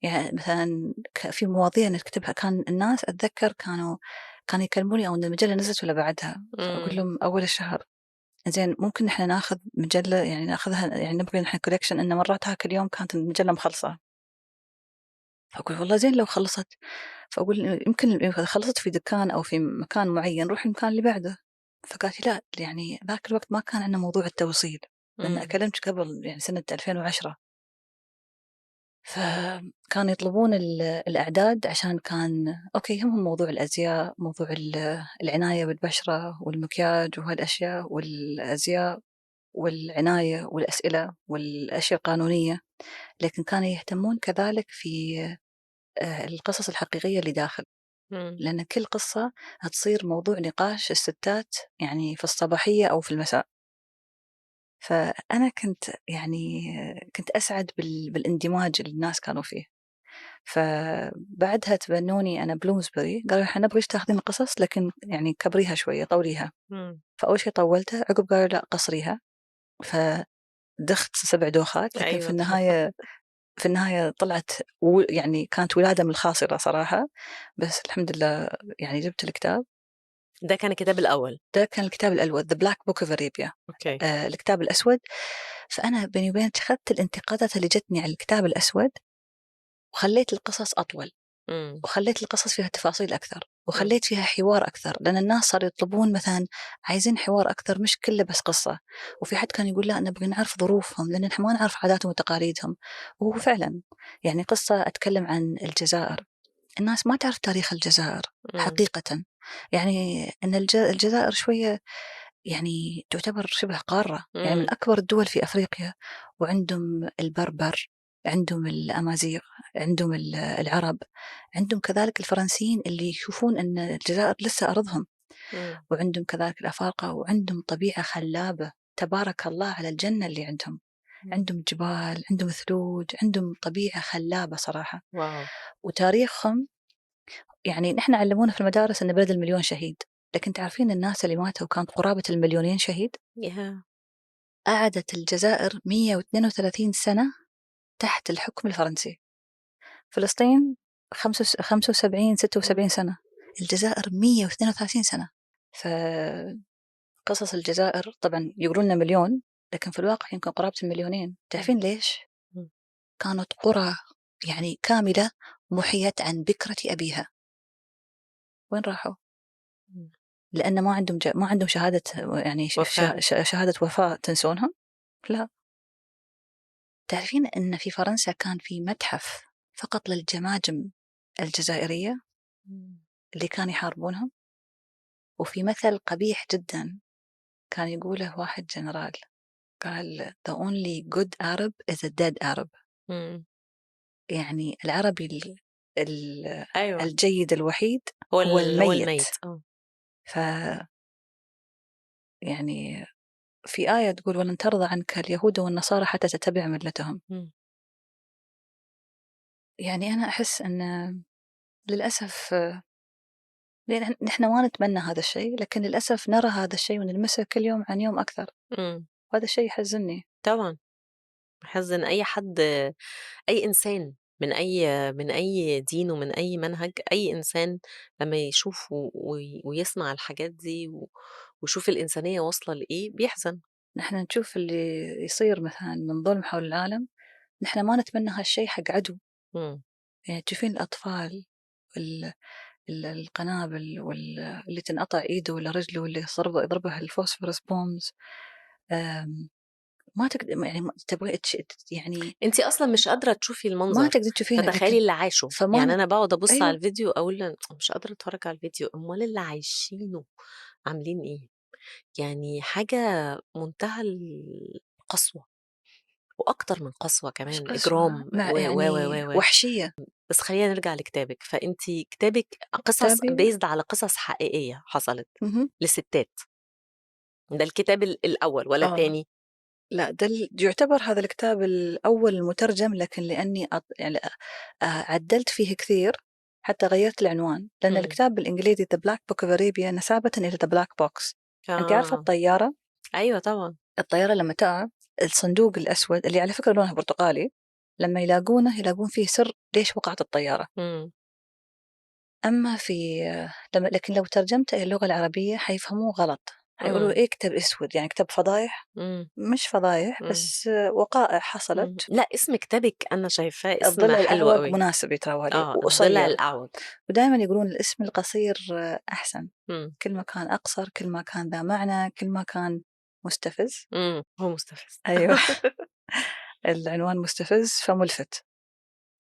يعني مثلًا في مواضيع نكتبها كان الناس أتذكر كانوا يكلموني أو إن المجلة نزلت والّا بعدها، فأقول
إمم،
لهم أول الشهر، إنزين ممكن إحنا ناخذ مجلة يعني ناخذها يعني نبغي نحن collection إن مرات هاك اليوم كانت المجلة مخلصة، فأقول والله زين لو خلصت، فأقول يمكن خلصت في دكان أو في مكان معين روحي المكان اللي بعده، فقالت لي لأ يعني ذاك الوقت ما كان عندنا موضوع التوصيل، لأن
إمم،
أكلمتش قبل يعني سنة 2010. فكانوا يطلبون الأعداد عشان كان أوكي يهمهم موضوع الأزياء، موضوع العناية بالبشرة والمكياج وهالأشياء والأزياء والعناية والأسئلة والأشياء القانونية، لكن كانوا يهتمون كذلك في القصص الحقيقية اللي داخل،
إمم،
لأن كل قصة هتصير موضوع نقاش الستات يعني في الصباحية أو في المساء. فأنا كنت يعني كنت أسعد بالاندماج اللي الناس كانوا فيه. فبعدها تبنوني أنا بلومسبري، قالوا إحنا نبغيش تاخذين القصص لكن يعني كبريها شوية، طوريها،
إمم،
فأول شي طولتها، عقب قالوا لأ قصريها، فدخت 7 دوخات، لكن
أيوه.
في النهاية طلعت يعني كانت ولادة من الخاصرة صراحة، بس الحمد لله يعني جبت الكتاب.
ده كان الكتاب الأول.
ده كان الكتاب الأول The Black Book of Arabia،
أوكي.
الكتاب الأسود. فأنا بيني وبينِك أخذت الانتقادات اللي جتني على الكتاب الأسود وخليت القصص أطول.
إمم،
وخلّيت القصص فيها تفاصيل أكثر،
إمم،
وخلّيت فيها حوار أكثر، لأن الناس صاروا يطلبون مثلًا عايزين حوار أكثر مش كلّه بس قصة، وفي حد كان يقول لأ نبغى نعرف ظروفهم، لأن إحنا ما نعرف عاداتهم وتقاليدهم، وهو فعلًا يعني قصة أتكلم عن الجزائر، الناس ما تعرف تاريخ الجزائر
إمم،
حقيقةً، يعني إن الجزائر شوية يعني تعتبر شبه قارة، يعني من
إمم،
أكبر الدول في أفريقيا، وعندهم البربر، عندهم الأمازيغ، عندهم العرب، عندهم كذلك الفرنسيين اللي يشوفون أن الجزائر لسه أرضهم،
إمم،
وعندهم كذلك الأفارقة، وعندهم طبيعة خلابة تبارك الله على الجنة اللي عندهم،
إمم،
عندهم جبال، عندهم ثلوج، عندهم طبيعة خلابة صراحة،
واو!
وتاريخهم يعني نحن علمونا في المدارس أن بلد المليون شهيد، لكن تعرفين الناس اللي ماتوا كانت قرابة ال2,000,000 شهيد؟
ياه!
قعدت الجزائر 132 سنة تحت الحكم الفرنسي، فلسطين 75
إمم،
76 سنة، الجزائر 132 سنة. فقصص الجزائر طبعًا يقولون لنا مليون، لكن في الواقع يمكن قرابة ال2,000,000،
إمم،
تعرفين ليش؟
إمم،
كانت قرى يعني كاملة مُحيت عن بكرة أبيها، وين راحوا؟
إمم،
لأن ما عندهم شهادة يعني ش ش
وفاة.
ش شهادة وفاة تنسونهم؟ لا. تعرفين إن في فرنسا كان في متحف فقط للجماجم الجزائرية
إمم،
اللي كانوا يحاربونهم؟ وفي مثل قبيح جدًا كان يقوله واحد جنرال، قال: "The only good Arab is a dead Arab."
إمم،
يعني العربي ال
أيوه،
الجيد الوحيد
هو
هو
هو
الميت.
الميت، آه.
فيعني في آية تقول: "ولن ترضى عنك اليهود والنصارى حتى تتبع ملتهم."
إمم.
يعني أنا أحس إن للأسف لأن نحن ما نتمنى هذا الشيء، لكن للأسف نرى هذا الشيء ونلمسه كل يوم عن يوم أكثر،
إمم،
وهذا الشيء يحزنني.
طبعًا. باحس إن أي حد، أي إنسان من أي دين ومن أي منهج، أي إنسان لمّا يشوف ويسمع الحاجات دي ويشوف الإنسانية واصلة لإيه، بيحزن.
نحن نشوف اللي يصير مثلًا من ظلم حول العالم، نحن ما نتمنى هالشيء حق عدو،
إمم،
يعني تشوفين الأطفال ال القنابل اللي تنقطع إيده والّا رجله واللي يضربه الphosphorus bombs. آمم، ما تقد يعني ما تبغي يعني
أنتِ أصلًا مش قادرة تشوفي
ما
المنظر،
تقدرين تشوفينه،
فتخيلي
لكن
اللي عاشوا.
فما
يعني
ن
أنا باقعد أبُص على
أيوه،
الفيديو أقول مش قادرة أتفرّج على الفيديو، أُمّال اللي عايشينه عاملين إيه؟ يعني حاجة منتهى قسوة، وأكتر من قسوة
مش
كمان
قسوة،
إجرام
مع يعني
و.
وحشية.
بس خلّينا نرجع لكتابِك، فأنتِ كتابِك قصص
كتابي
based على قصص حقيقية حصلت
اهم،
لستات، ده الكتاب الأول والّا
آه.
التاني؟
لأ، ده يُعتبر هذا الكتاب الأول المُترجم، لكن لأني يعني عدّلت فيه كثير، حتى غيّرت العنوان، لأن
إمم.
الكتاب بالإنجليزي The Black Book of Arabia نسابة إلى The Black Box. أنتِ عارفة
آه،
الطيارة؟
أيوه طبعًا.
الطيارة لمّا تقع، الصندوق الأسود اللي على فكرة لونها برتقالي، لمّا يلاقونه يلاقون فيه سر ليش وقعت الطيارة.
إمم.
أمّا في لكن لو ترجمته إلى اللغة العربية حيفهموه غلط، حيقولوا
إمم.
إيه كتاب أسود، يعني كتاب فضايح؟
إمم.
مش فضايح،
إمم.
بس وقائع
إمم.
حصلت.
لأ، اسم كتابِك أنا شايفاه اسم
الضلع
حلو
الأعوج
أوي.
مناسب يتراوى لي
آه، الضلع
وقصير،
الأعوج.
ودايمًا يقولون الاسم القصير أحسن،
إمم.
كل ما كان أقصر، كل ما كان ذا معنى، كل ما كان مستفز.
هو مستفز.
أيوه. العنوان مستفز فملفت.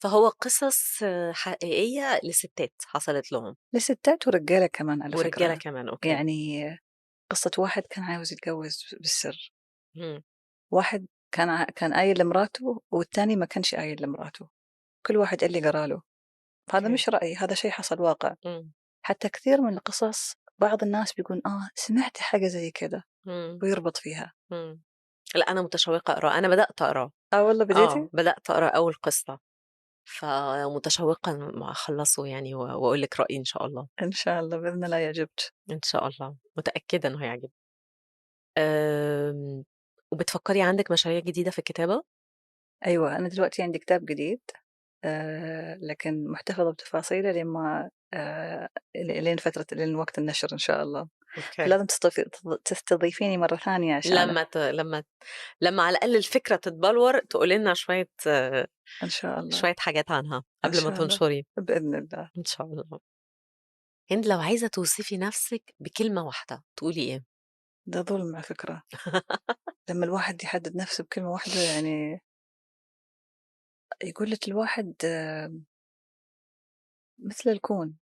فهو قصص حقيقية لستات حصلت لهم،
لستات ورجالة كمان على
ورجالة
فكرة،
كمان، أوكي.
يعني قصة واحد كان عاوز يتجوز بالسر،
إمم.
واحد كان قايل لمراته والتاني ما كانش قايل لمراته، كل واحد اللي قرا له، هذا
أوكي.
مش رأي، هذا شيء حصل واقع.
إمم.
حتى كثير من القصص بعض الناس بيقولون سمعت حاجة زي كده
إمم.
ويربط فيها.
إمم. لأ، أنا متشوقة أقراه، أنا بدأت أقراه.
والله بديتِ؟
بدأت أقرا أول قصة، فمتشوقة أخلّصه يعني وأقول لِك رأيي إن شاء الله.
إن شاء الله بإذن الله يعجبك.
إن شاء الله، متأكدة إنه هيعجبِك. آمم، وبتفكّري عندِك مشاريع جديدة في الكتابة؟
أيوه، أنا دلوقتي عندي كتاب جديد، لكن محتفظة بتفاصيله لين ما لين وقت النشر إن شاء الله،
أوكي.
فلازم تستضيفيني مرة ثانية عشانه.
لمّا على الأقل الفكرة تتبلور تقولي لنا
إن شاء الله،
شوية حاجات عنها
إن
قبل ما
شاء الله،
تنشري.
بإذن الله.
إن شاء الله. هند لو عايزة توصفي نَفْسِك بكلمة واحدة تقولي إيه؟
ده ظلم على فكرة، لمّا الواحد يحدد نفسه بكلمة واحدة يعني يقول لِك الواحد مثل الكون،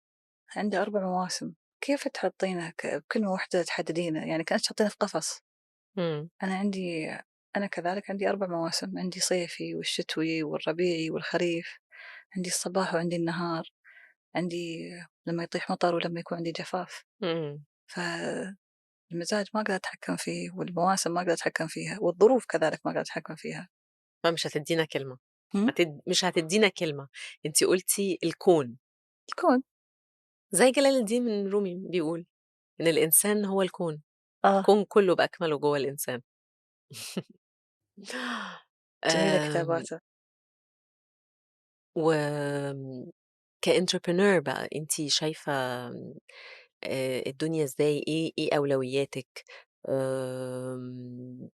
عنده 4 مواسم، كيف تحطينه بكلمة واحدة تحددينه؟ يعني كأنِك تحطينه في قفص.
إمم.
أنا عندي أنا كذلك عندي 4 مواسم، عندي صيفي والشتوي والربيعي والخريف، عندي الصباح وعندي النهار، عندي لمّا يطيح مطر ولمّا يكون عندي جفاف،
إمم.
فالمزاج ما أقدر أتحكم فيه، والمواسم ما أقدر أتحكم فيها، والظروف كذلك ما أقدر أتحكم فيها.
فمش هتدّينا كلمة،
إمم،
مش هتدّينا كلمة، أنتِ قُلتِ الكون،
الكون.
زي جلال الدين الرومي بيقول إن الإنسان هو الكون،
آه،
الكون كُلّه بأكمله جوّه الإنسان.
جميلة
آمم،
كتاباته.
كentrepreneur بقى أنتِ شايفة الدنيا إزاي، إيه أولوياتِك؟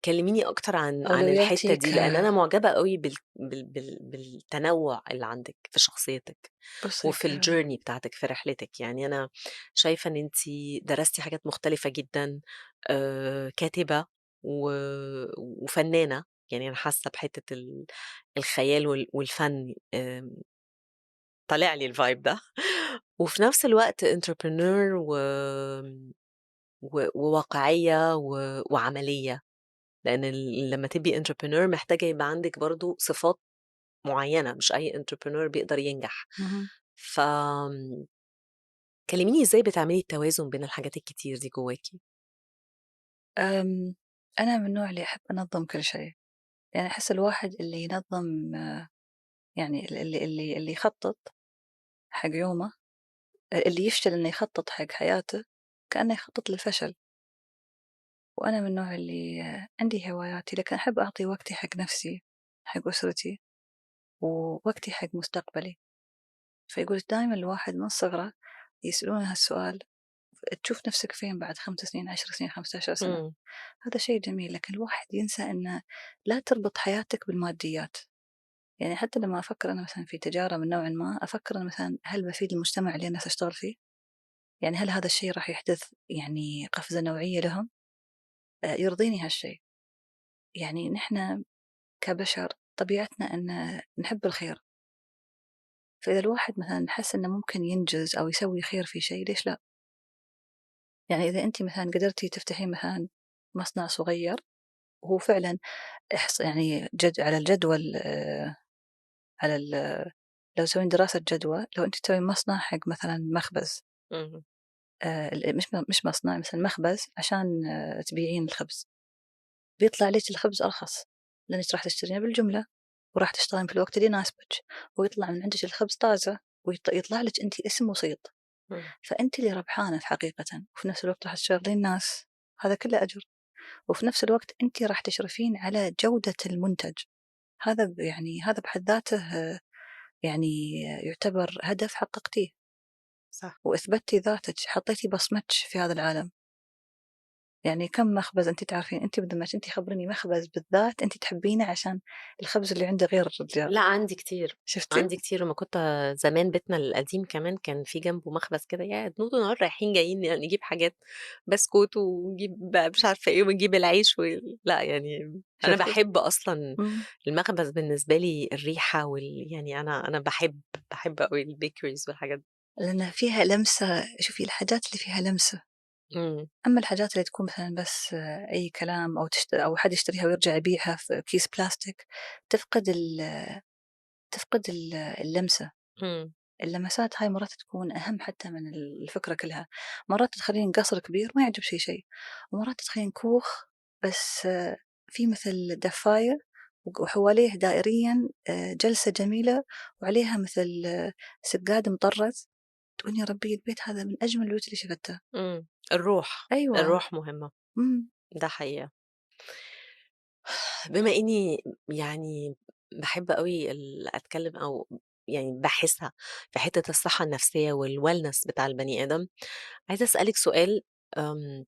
كلميني أكتر عن الحتّة
أولوياتي
دي، لإن أنا معجبة أوي بالتنوُّع اللي عندِك في شخصيتِك
بُصّي
وفي الjourney بتاعتِك في رحلتِك، يعني أنا شايفة إن أنتِ درستِ حاجات مختلفة جدًا، كاتبة و وفنانة، يعني أنا حاسة بحتّة الخيال والفن، طالع لي الvibe ده. وفي نفس الوقت entrepreneur وواقعية وعملية، لإن لمّا تبقي entrepreneur محتاجة يبقى عندِك برضه صفات معيّنة، مش أي entrepreneur بيقدر ينجح.
اهم.
كلميني إزاي بتعملي التوازن بين الحاجات الكتير دي جواكِ؟
آمم، أنا من النوع اللي أحب أنظّم كل شيء، يعني أحس الواحد اللي ينظّم يعني اللي يخطط حق يومه، اللي يفشل إنه يخطط حق حياته كأنه يخطط للفشل. وأنا من النوع اللي عندي هواياتي، لكن أحب أعطي وقتي حق نفسي، حق أسرتي، ووقتي حق مستقبلي. فيقول دايمًا الواحد من صغره يسألونه هالسؤال، تشوف نفسك فين بعد 5 سنين، 10 سنين، 15 سنة؟
إمم.
هذا شيء جميل، لكن الواحد ينسى إنه لا تربط حياتك بالماديات. يعني حتى لمّا أفكر أنا مثلًا في تجارة من نوعٍ ما، أفكر أنا مثلًا هل بافيد المجتمع اللي أنا سأشتغل فيه؟ يعني هل هذا الشيء راح يحدث يعني قفزة نوعية لهم؟ يرضيني هالشيء. يعني نحن كبشر طبيعتنا إن نحب الخير، فإذا الواحد مثلًا حس إنه ممكن ينجز أو يسوي خير في شيء ليش لأ؟ يعني إذا أنتِ مثلًا قدرتِ تفتحين مثلًا مصنع صغير وهو فعلًا يعني على الجدول، على لو تسوين دراسة جدوى، لو أنتِ تسوين مصنع حق مثلًا مخبز،
إمم.
ال مش مصنع، مثلًا مخبز عشان تبيعين الخبز، بيطلع ليش الخبز أرخص، لأنِك راح تشترينه بالجملة، وراح تشتغلين في الوقت اللي يناسبِك، ويطلع من عندِك الخبز طازة، يطلع لِك أنتِ اسم وسيط،
إمم.
فأنتِ اللي ربحانة في حقيقةً، وفي نفس الوقت راح تشغلين ناس، هذا كله أجر، وفي نفس الوقت أنتِ راح تشرفين على جودة المنتج، يعني هذا بحد ذاته يعني يعتبر هدف حققتيه،
صح.
وأثبتِ ذاتِك، حطيتِ بصمتِك في هذا العالم. يعني كم مخبز أنتِ تعرفين، أنتِ بذمتِك أنتِ خبريني مخبز بالذات أنتِ تحبينه عشان الخبز اللي عنده غير الرجال،
لأ عندي كتير،
شُفتِ؟
عندي كتير. أمّا كنت زمان بيتنا القديم كمان كان في جنبه مخبز كده، ياه! طول النهار رايحين جايين نجيب حاجات، بسكوت ونجيب مش عارفة إيه، ونجيب العيش لأ يعني أنا
شُفتِ؟
باحب أصلًا
إمم.
المخبز. بالنسبة لي الريحة يعني أنا باحب أوي الbakeries والحاجات دي.
لأن فيها لمسة، شوفي الحاجات اللي فيها لمسة،
إمم.
أمّا الحاجات اللي تكون مثلًا بس أي كلام، أو حد يشتريها ويرجع يبيعها في كيس بلاستيك، تفقد اللمسة.
إمم.
اللمسات هاي مرات تكون أهم حتى من الفكرة كلها، مرات تخلين قصر كبير ما يعجب شي، ومرات تخلين كوخ بس في مثل دفاية وحواليه دائريًا جلسة جميلة، وعليها مثل سجاد مطرز، تقولين يا ربي البيت هذا من أجمل البيوت اللي شفتها.
إمم. الروح،
أيوه.
الروح مهمة،
إمم.
ده حقيقة. بما إني يعني باحب أوي أتكلم أو يعني باحسها في حتة الصحة النفسية والwellness بتاع البني آدم، عايزة أسألِك سؤال. آمم،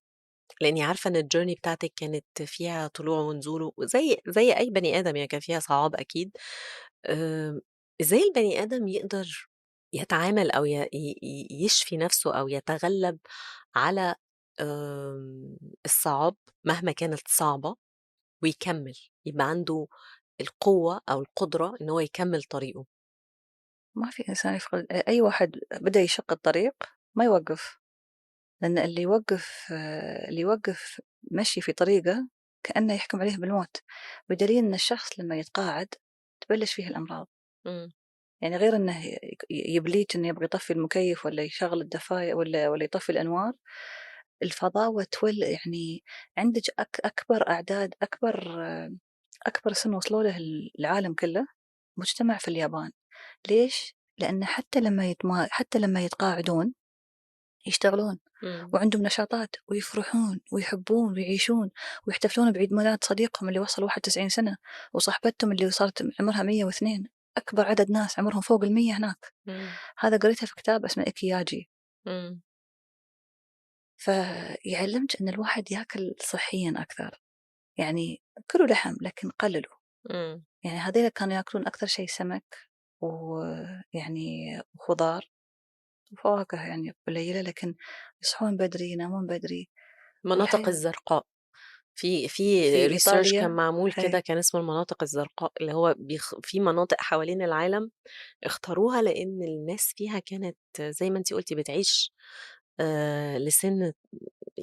لإني عارفة إن الjourney بتاعتِك كانت فيها طلوع ونزول، وزي أي بني آدم يعني كان فيها صعاب أكيد. آمم، إزاي البني آدم يقدر يتعامل أو ي ي ي يشفي نفسه أو يتغلب على الصعاب مهما كانت صعبة ويكمّل، يبقى عنده القوة أو القدرة إن هو يكمّل طريقه؟
ما في إنسان يفقد، أي واحد بدأ يشق الطريق ما يوقف، لأن اللي يوقف مشي في طريقه كأنه يحكم عليه بالموت، بدليل إن الشخص لما يتقاعد تبلش فيه الأمراض،
إمم.
يعني غير إنه يبليج إنه يبغى يطفي المكيف ولا يشغل الدفاية ولا يطفي الأنوار، الفضاوة يعني عندك أكبر أعداد، أكبر سن وصلوا له العالم كله مجتمع في اليابان، ليش؟ لأن حتى لما يتقاعدون يشتغلون،
إمم.
وعندهم نشاطات ويفرحون ويحبون ويعيشون، ويحتفلون بعيد ميلاد صديقهم اللي وصل 91 سنة، وصاحبتهم اللي صارت عمرها 102، أكبر عدد ناس عمرهم فوق ال100 هناك،
إمم.
هذا قريته في كتاب اسمه إيكياجي.
إمم.
فيعلمك إن الواحد ياكل صحيًا أكثر، يعني كلوا لحم لكن قللوا،
إمم.
يعني هذيلا كانوا ياكلون أكثر شيء سمك، ويعني وخضار وفواكه يعني قليلة، لكن يصحون بدري ينامون بدري،
المناطق
والحياة
الزرقاء، في
في
research كان
إيطاليا.
معمول كده
هي
كان اسمه المناطق الزرقاء، اللي هو في مناطق حوالين العالم اختاروها لإن الناس فيها كانت زي ما أنتِ قُلتِ بتعيش لسِن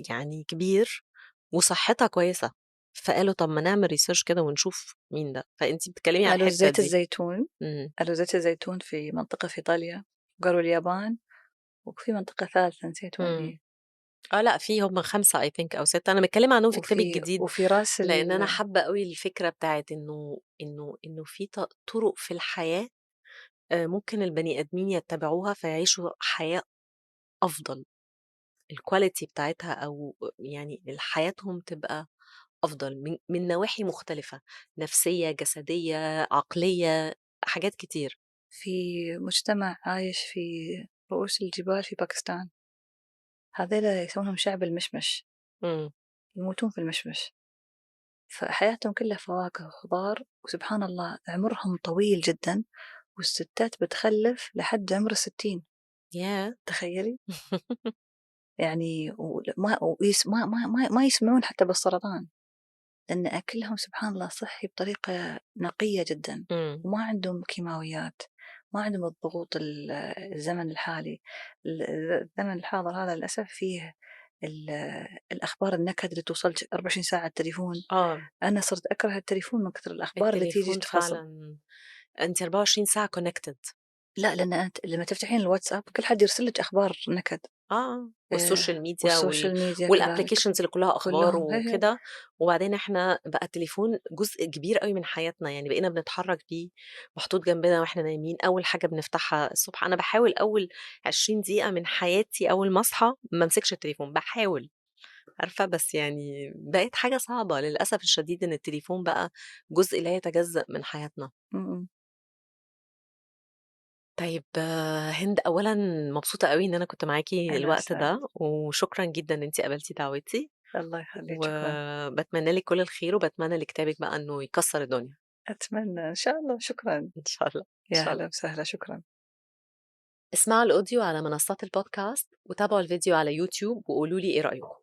يعني كبير وصحتها كويسة، فقالوا طب ما نعمل research كده ونشوف مين ده، فأنتِ بتتكلمي على
قالوا
الحتة
زيت
دي.
الزيتون،
إمم.
قالوا زيت الزيتون في منطقة في إيطاليا، وقالوا اليابان، وفي منطقة ثالثة نسيت وين
إمم.
هي،
لأ في هم 5 I think أو 6. أنا متكلمة عنهم في كتابي
وفي
الجديد،
وفي راس
لإن أنا حابة أوي الفكرة بتاعة إنه في طُرق في الحياة ممكن البني آدمين يتبعوها فيعيشوا حياة أفضل، الquality بتاعتها أو يعني حياتهم تبقى أفضل من نواحي مختلفة، نفسية، جسدية، عقلية، حاجات كتير.
في مجتمع عايش في رؤوس الجبال في باكستان، هذيلا يسمونهم شعب المشمش،
إمم.
يموتون في المشمش، فحياتهم كلها فواكه وخضار، وسبحان الله عمرهم طويل جدًا، والستات بتخلف لحد عمر ال60،
ياه!
تخيلي! يعني ما ويس ما يسمعون حتى بالسرطان. لأن أكلهم سبحان الله صحي بطريقة نقية جدًا،
إمم.
وما عندهم كيماويات، ما عندهم الضغوط الزمن الحالي، الزمن الحاضر هذا للأسف فيه ال الأخبار النكد اللي توصلك 24 ساعة على التليفون.
آه،
أنا صرت أكره التليفون من كثر الأخبار اللي تيجي
التليفون
تفصل.
فعلًا أنتِ 24 ساعة connected.
لأ، لأن أنتِ لمّا تفتحين الواتساب كل حد يرسل لِك أخبار نكد.
والسوشيال ميديا
والسوشيال ميديا كذلك،
والapplications اللي كلّها أخبار
كلّهم هي، هي.
وكده، وبعدين إحنا بقى التليفون جزء كبير أوي من حياتنا، يعني بقينا بنتحرّك بيه، محطوط جنبنا وإحنا نايمين، أول حاجة بنفتحها الصبح. أنا باحاول أول 20 دقيقة من حياتي أول ما أصحى ما امسكش التليفون، باحاول، عارفة، بس يعني بقت حاجة صعبة للأسف الشديد إن التليفون بقى جزء لا يتجزأ من حياتنا.
إمم، إمم.
طيب هند، أولًا مبسوطة أوي إن أنا كنت معاكِ
أنا
الوقت
أسعد.
ده، وشكرًا جدًا إن أنتِ قبلتِ دعوتي.
الله يخليك، شكرًا.
وباتمنى لِك كل الخير، وباتمنى لكتابِك بقى إنه يكسّر الدنيا.
أتمنى، إن شاء الله، شكرًا.
إن شاء الله، إن
يا
شاء
هلا
الله.
وسهلا، شكرًا.
اسمعوا الأوديو على منصات البودكاست، وتابعوا الفيديو على يوتيوب، وقولوا لي إيه رأيكم.